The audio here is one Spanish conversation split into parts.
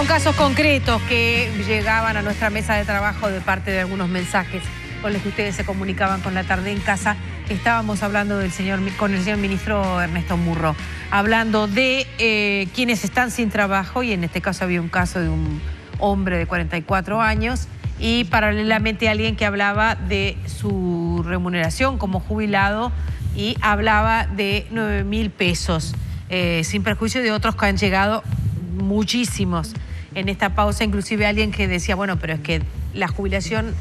Son casos concretos que llegaban a nuestra mesa de trabajo de parte de algunos mensajes con los que ustedes se comunicaban con La Tarde en Casa. Estábamos hablando con el señor ministro Ernesto Murro, hablando de quienes están sin trabajo, y en este caso había un caso de un hombre de 44 años y paralelamente alguien que hablaba de su remuneración como jubilado y hablaba de 9.000 pesos, sin perjuicio de otros que han llegado muchísimos en esta pausa, inclusive alguien que decía, bueno, pero es que la jubilación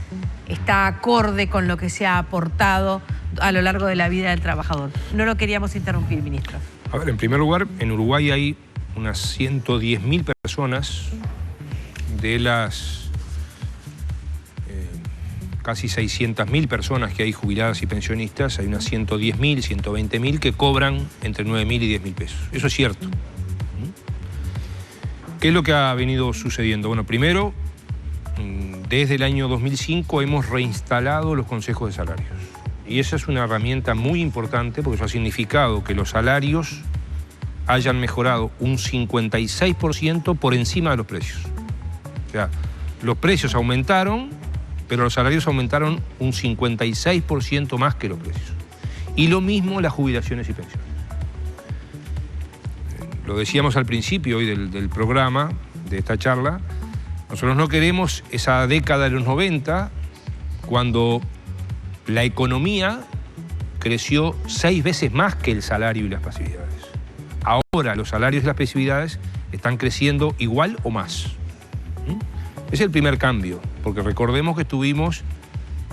está acorde con lo que se ha aportado a lo largo de la vida del trabajador. No lo queríamos interrumpir, ministro. A ver, en primer lugar, en Uruguay hay unas 110.000 personas de las casi 600.000 personas que hay jubiladas y pensionistas. Hay unas 110.000, 120.000 que cobran entre 9.000 y 10.000 pesos. Eso es cierto. ¿Qué es lo que ha venido sucediendo? Bueno, primero, desde el año 2005 hemos reinstalado los consejos de salarios. Y esa es una herramienta muy importante porque eso ha significado que los salarios hayan mejorado un 56% por encima de los precios. O sea, los precios aumentaron, pero los salarios aumentaron un 56% más que los precios. Y lo mismo las jubilaciones y pensiones. Lo decíamos al principio hoy del programa, de esta charla, nosotros no queremos esa década de los 90, cuando la economía creció 6 veces más que el salario y las pasividades. Ahora los salarios y las pasividades están creciendo igual o más. Es el primer cambio, porque recordemos que estuvimos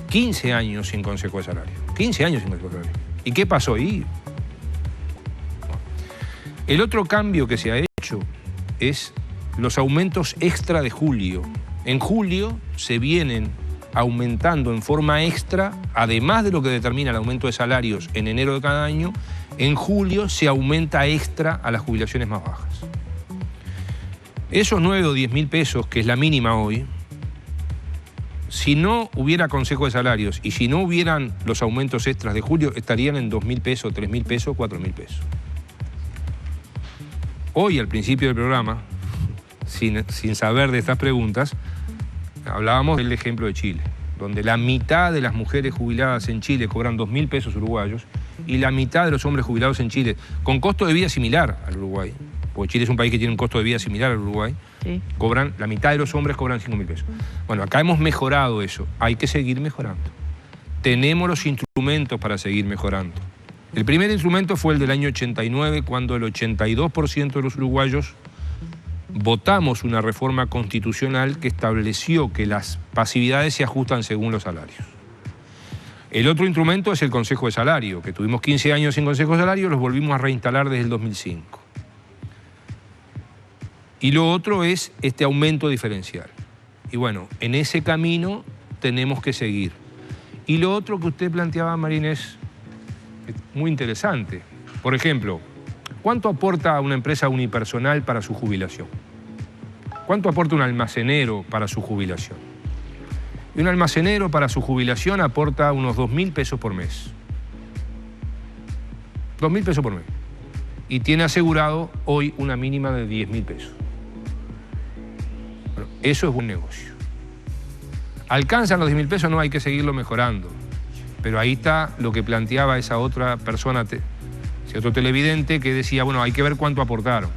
15 años sin consejo de salario. 15 años sin consejo de salario. ¿Y qué pasó ahí? El otro cambio que se ha hecho es los aumentos extra de julio. En julio se vienen aumentando en forma extra, además de lo que determina el aumento de salarios en enero de cada año, en julio se aumenta extra a las jubilaciones más bajas. Esos 9 o 10.000 pesos, que es la mínima hoy, si no hubiera consejo de salarios y si no hubieran los aumentos extras de julio, estarían en 2.000 pesos, 3.000 pesos, 4.000 pesos. Hoy, al principio del programa, sin saber de estas preguntas, hablábamos del ejemplo de Chile, donde la mitad de las mujeres jubiladas en Chile cobran 2.000 pesos uruguayos y la mitad de los hombres jubilados en Chile, con costo de vida similar al Uruguay, porque Chile es un país que tiene un costo de vida similar al Uruguay, sí, la mitad de los hombres cobran 5.000 pesos. Bueno, acá hemos mejorado eso, hay que seguir mejorando. Tenemos los instrumentos para seguir mejorando. El primer instrumento fue el del año 89, cuando el 82% de los uruguayos votamos una reforma constitucional que estableció que las pasividades se ajustan según los salarios. El otro instrumento es el Consejo de Salario, que tuvimos 15 años sin Consejo de Salario, los volvimos a reinstalar desde el 2005. Y lo otro es este aumento diferencial. Y bueno, en ese camino tenemos que seguir. Y lo otro que usted planteaba, Marinés, muy interesante. Por ejemplo, ¿cuánto aporta una empresa unipersonal para su jubilación? ¿Cuánto aporta un almacenero para su jubilación? Y un almacenero para su jubilación aporta unos 2.000 pesos por mes. 2.000 pesos por mes. Y tiene asegurado hoy una mínima de 10.000 pesos. Bueno, eso es buen negocio. ¿Alcanzan los 10.000 pesos? No, hay que seguirlo mejorando. Pero ahí está lo que planteaba esa otra persona, ese otro televidente, que decía, bueno, hay que ver cuánto aportaron.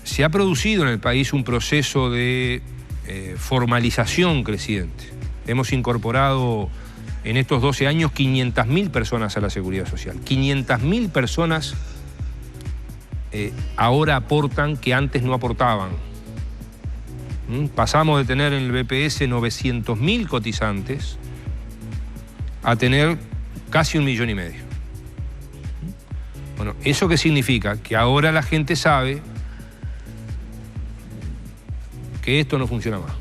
Se ha producido en el país un proceso de formalización creciente. Hemos incorporado en estos 12 años 500.000 personas a la Seguridad Social. 500.000 personas ahora aportan que antes no aportaban. Pasamos de tener en el BPS 900.000 cotizantes a tener casi 1,5 millones. Bueno, ¿eso qué significa? Que ahora la gente sabe que esto no funciona más.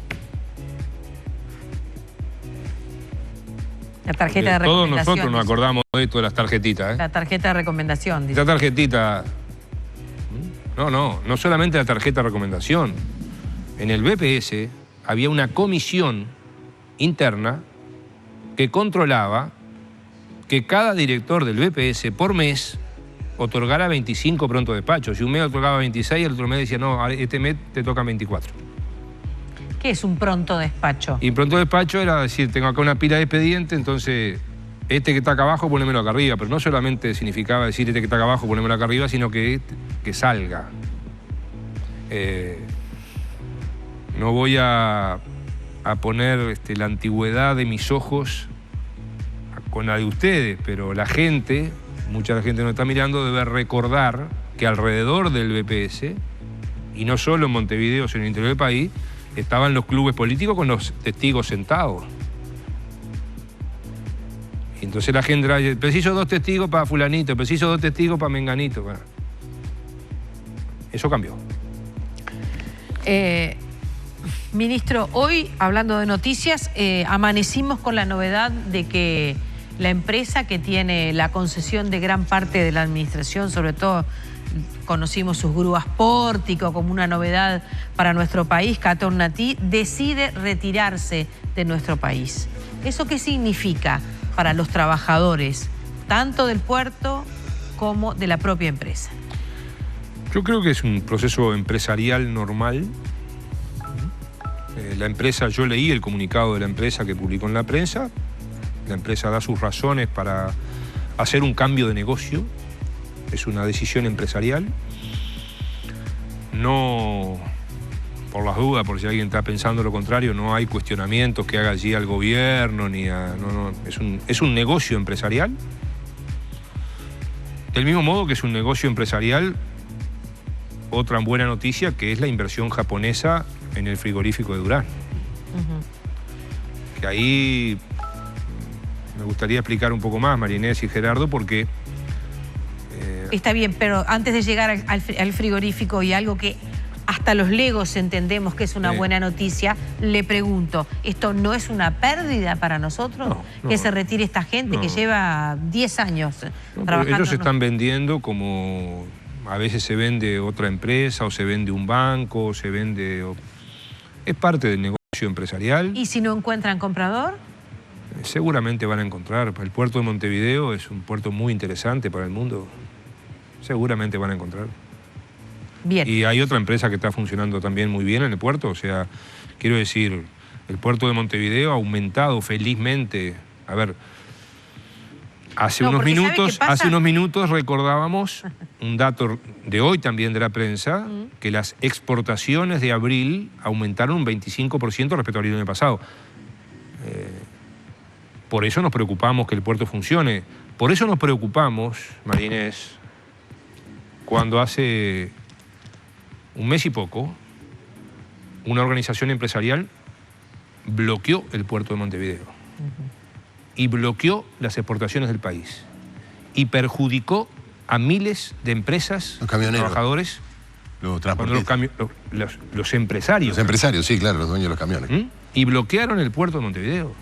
La tarjeta de recomendación. Todos nosotros nos acordamos de esto de las tarjetitas. La tarjeta de recomendación. Dice. Esta tarjetita... No solamente la tarjeta de recomendación. En el BPS había una comisión interna que controlaba que cada director del BPS por mes otorgara 25 pronto despachos. Si un mes otorgaba 26, el otro mes decía, no, este mes te tocan 24. ¿Qué es un pronto despacho? Y pronto despacho era decir, tengo acá una pila de expediente, entonces este que está acá abajo, ponémelo acá arriba. Pero no solamente significaba decir este que está acá abajo, ponémelo acá arriba, sino que salga. No voy a poner la antigüedad de mis ojos con la de ustedes, pero la gente, mucha gente nos está mirando, debe recordar que alrededor del BPS, y no solo en Montevideo, sino en el interior del país, estaban los clubes políticos con los testigos sentados. Y entonces la gente dice, preciso 2 testigos para fulanito, preciso 2 testigos para menganito. Bueno, eso cambió. Ministro, hoy, hablando de noticias, amanecimos con la novedad de que la empresa que tiene la concesión de gran parte de la administración, sobre todo conocimos sus grúas Pórtico como una novedad para nuestro país, Catón Natí, decide retirarse de nuestro país. ¿Eso qué significa para los trabajadores, tanto del puerto como de la propia empresa? Yo creo que es un proceso empresarial normal. La empresa, yo leí el comunicado de la empresa que publicó en la prensa. La empresa da sus razones para hacer un cambio de negocio. Es una decisión empresarial. No, por las dudas, por si alguien está pensando lo contrario, no hay cuestionamientos que haga allí al gobierno, es un negocio empresarial. Del mismo modo que es un negocio empresarial, otra buena noticia que es la inversión japonesa en el frigorífico de Durán. Que ahí me gustaría explicar un poco más, María Inés y Gerardo, porque... Está bien, pero antes de llegar al frigorífico y algo que hasta los legos entendemos que es una buena noticia, le pregunto, ¿esto no es una pérdida para nosotros? No, que se retire esta gente que lleva 10 años trabajando. Ellos se están vendiendo como... A veces se vende otra empresa, o se vende un banco, o se vende... Es parte del negocio empresarial. ¿Y si no encuentran comprador? Seguramente van a encontrar. El puerto de Montevideo es un puerto muy interesante para el mundo. Seguramente van a encontrar. Bien. Y hay otra empresa que está funcionando también muy bien en el puerto. O sea, quiero decir, el puerto de Montevideo ha aumentado felizmente. A ver, hace unos minutos recordábamos un dato de hoy también de la prensa, que las exportaciones de abril aumentaron un 25% respecto al año pasado. Por eso nos preocupamos que el puerto funcione. Por eso nos preocupamos, María Inés, cuando hace un mes y poco una organización empresarial bloqueó el puerto de Montevideo y bloqueó las exportaciones del país y perjudicó a miles de empresas, los camioneros, trabajadores, los transportistas, los empresarios. Los empresarios, sí, claro, los dueños de los camiones. Y bloquearon el puerto de Montevideo.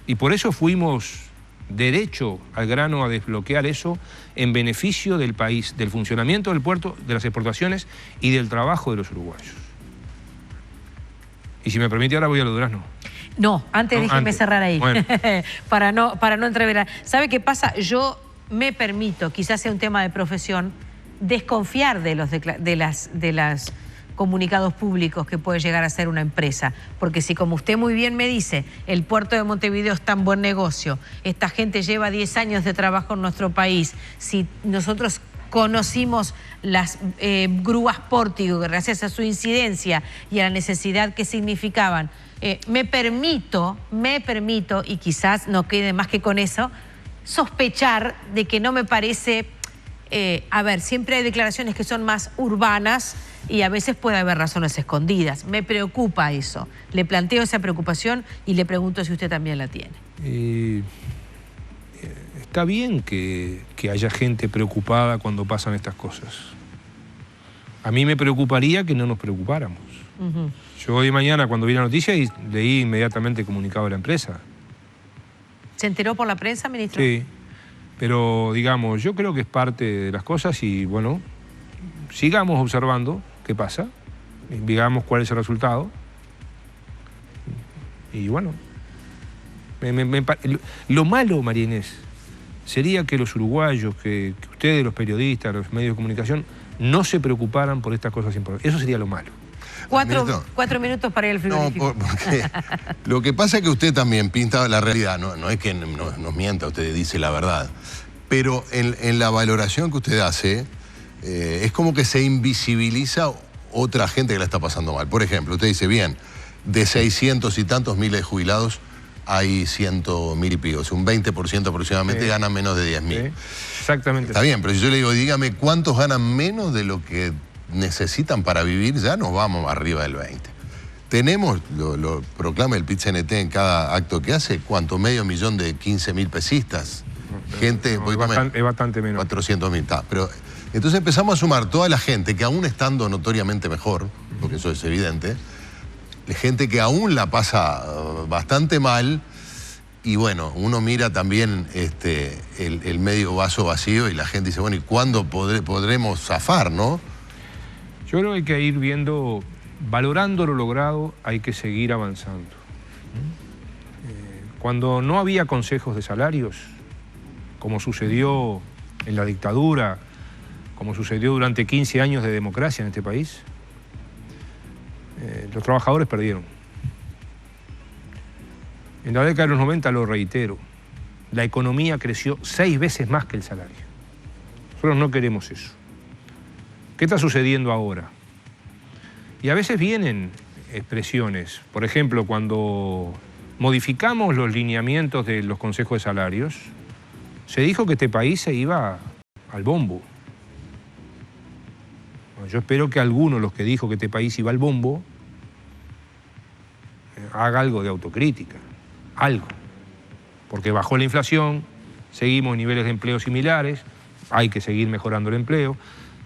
Y por eso fuimos derecho al grano a desbloquear eso en beneficio del país, del funcionamiento del puerto, de las exportaciones y del trabajo de los uruguayos. Y si me permite, ahora voy a lo Durazno. No, déjeme cerrar ahí, bueno. para no entreverar. ¿Sabe qué pasa? Yo me permito, quizás sea un tema de profesión, desconfiar de las comunicados públicos que puede llegar a ser una empresa. Porque si, como usted muy bien me dice, el puerto de Montevideo es tan buen negocio, esta gente lleva 10 años de trabajo en nuestro país, si nosotros conocimos las grúas Pórtico, gracias a su incidencia y a la necesidad que significaban, me permito, y quizás no quede más que con eso, sospechar de que no me parece... a ver, siempre hay declaraciones que son más urbanas y a veces puede haber razones escondidas. Me preocupa eso. Le planteo esa preocupación y le pregunto si usted también la tiene. Está bien que haya gente preocupada cuando pasan estas cosas. A mí me preocuparía que no nos preocupáramos. Yo hoy y mañana, cuando vi la noticia, leí inmediatamente el comunicado de la empresa. ¿Se enteró por la prensa, ministro? Sí. Pero, digamos, yo creo que es parte de las cosas y, bueno, sigamos observando qué pasa, digamos cuál es el resultado. Y, bueno, lo malo, María Inés, sería que los uruguayos, que ustedes, los periodistas, los medios de comunicación, no se preocuparan por estas cosas importantes. Eso sería lo malo. 4 minutos para ir al frigorífico. No, porque lo que pasa es que usted también pinta la realidad, no es que nos mienta, usted dice la verdad, pero en la valoración que usted hace, es como que se invisibiliza otra gente que la está pasando mal. Por ejemplo, usted dice, bien, de 600 y tantos miles de jubilados, hay 100.000 y pico, o sea, un 20% aproximadamente ganan menos de 10.000. Sí, exactamente. Está bien, pero si yo le digo, dígame, ¿cuántos ganan menos de lo que necesitan para vivir? Ya nos vamos arriba del 20. Tenemos, lo proclama el PIT-CNT en cada acto que hace, ¿cuánto? Medio millón de 15.000 pesistas. Gente, no, es bastante menos. 400.000, está. Pero entonces empezamos a sumar toda la gente que aún estando notoriamente mejor, porque eso es evidente, gente que aún la pasa bastante mal, y bueno, uno mira también el medio vaso vacío y la gente dice, bueno, ¿y cuándo podremos zafar, no? Yo creo que hay que ir viendo, valorando lo logrado, hay que seguir avanzando. Cuando no había consejos de salarios, como sucedió en la dictadura, como sucedió durante 15 años de democracia en este país, los trabajadores perdieron. En la década de los 90, lo reitero, la economía creció 6 veces más que el salario. Nosotros no queremos eso. ¿Qué está sucediendo ahora? Y a veces vienen expresiones. Por ejemplo, cuando modificamos los lineamientos de los consejos de salarios, se dijo que este país se iba al bombo. Yo espero que alguno de los que dijo que este país iba al bombo haga algo de autocrítica, algo. Porque bajó la inflación, seguimos en niveles de empleo similares, hay que seguir mejorando el empleo,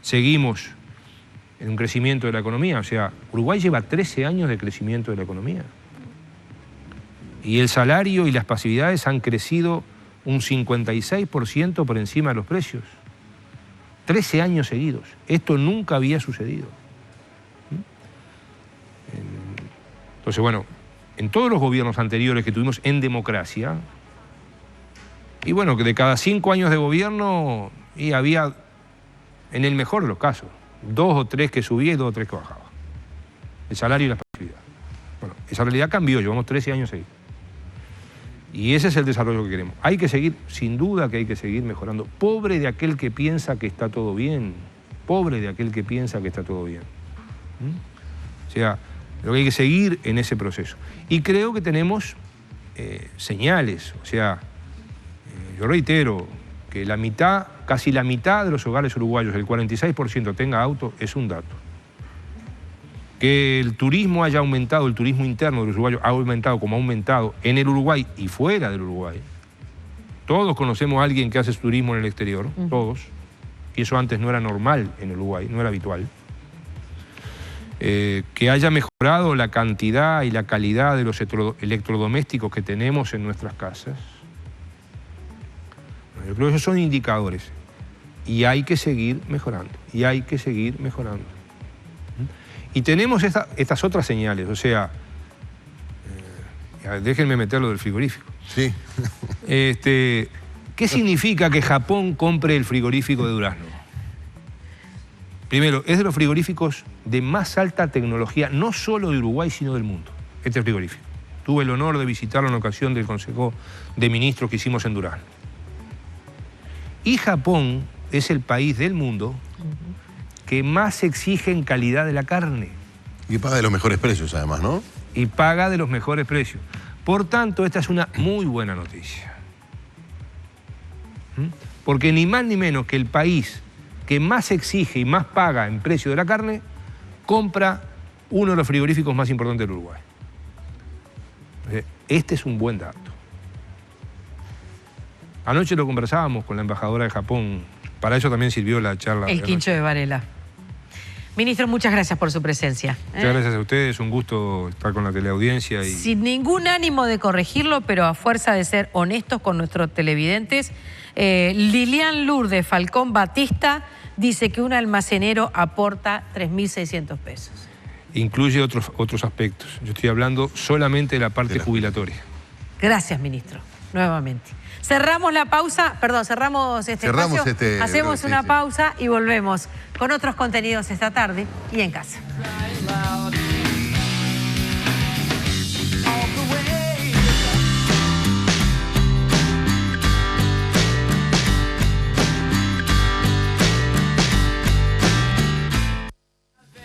seguimos en un crecimiento de la economía. O sea, Uruguay lleva 13 años de crecimiento de la economía. Y el salario y las pasividades han crecido un 56% por encima de los precios. 13 años seguidos. Esto nunca había sucedido. Entonces, bueno, en todos los gobiernos anteriores que tuvimos en democracia, y bueno, que de cada 5 años de gobierno, y había, en el mejor de los casos, 2 o 3 que subía y 2 o 3 que bajaba. El salario y la pasividad. Bueno, esa realidad cambió, llevamos 13 años seguidos. Y ese es el desarrollo que queremos. Hay que seguir, sin duda que hay que seguir mejorando. Pobre de aquel que piensa que está todo bien. Pobre de aquel que piensa que está todo bien. O sea, creo que hay que seguir en ese proceso. Y creo que tenemos señales. O sea, yo reitero que la mitad, casi la mitad de los hogares uruguayos, el 46% tenga auto, es un dato. Que el turismo haya aumentado, el turismo interno de los uruguayos ha aumentado como ha aumentado en el Uruguay y fuera del Uruguay. Todos conocemos a alguien que hace turismo en el exterior, todos. Y eso antes no era normal en el Uruguay, no era habitual. Que haya mejorado la cantidad y la calidad de los electrodomésticos que tenemos en nuestras casas. Yo creo que esos son indicadores. Y hay que seguir mejorando, y hay que seguir mejorando. Y tenemos estas otras señales, o sea, déjenme meterlo del frigorífico. Sí. ¿Qué significa que Japón compre el frigorífico de Durazno? Primero, es de los frigoríficos de más alta tecnología, no solo de Uruguay, sino del mundo, este frigorífico. Tuve el honor de visitarlo en ocasión del Consejo de Ministros que hicimos en Durazno. Y Japón es el país del mundo que más exige en calidad de la carne. Y paga de los mejores precios, además, ¿no? Y paga de los mejores precios. Por tanto, esta es una muy buena noticia. Porque ni más ni menos que el país que más exige y más paga en precio de la carne, compra uno de los frigoríficos más importantes del Uruguay. Este es un buen dato. Anoche lo conversábamos con la embajadora de Japón. Para eso también sirvió la charla. El quincho de Varela. Ministro, muchas gracias por su presencia. Muchas gracias a ustedes, un gusto estar con la teleaudiencia. Sin ningún ánimo de corregirlo, pero a fuerza de ser honestos con nuestros televidentes, Lilian Lourdes Falcón Batista dice que un almacenero aporta 3.600 pesos. Incluye otros aspectos. Yo estoy hablando solamente de la parte jubilatoria. Gracias, ministro. nuevamente. Cerramos la pausa, perdón, cerramos este Cerramos espacio, hacemos sí, una sí. pausa y volvemos con otros contenidos esta tarde y en casa.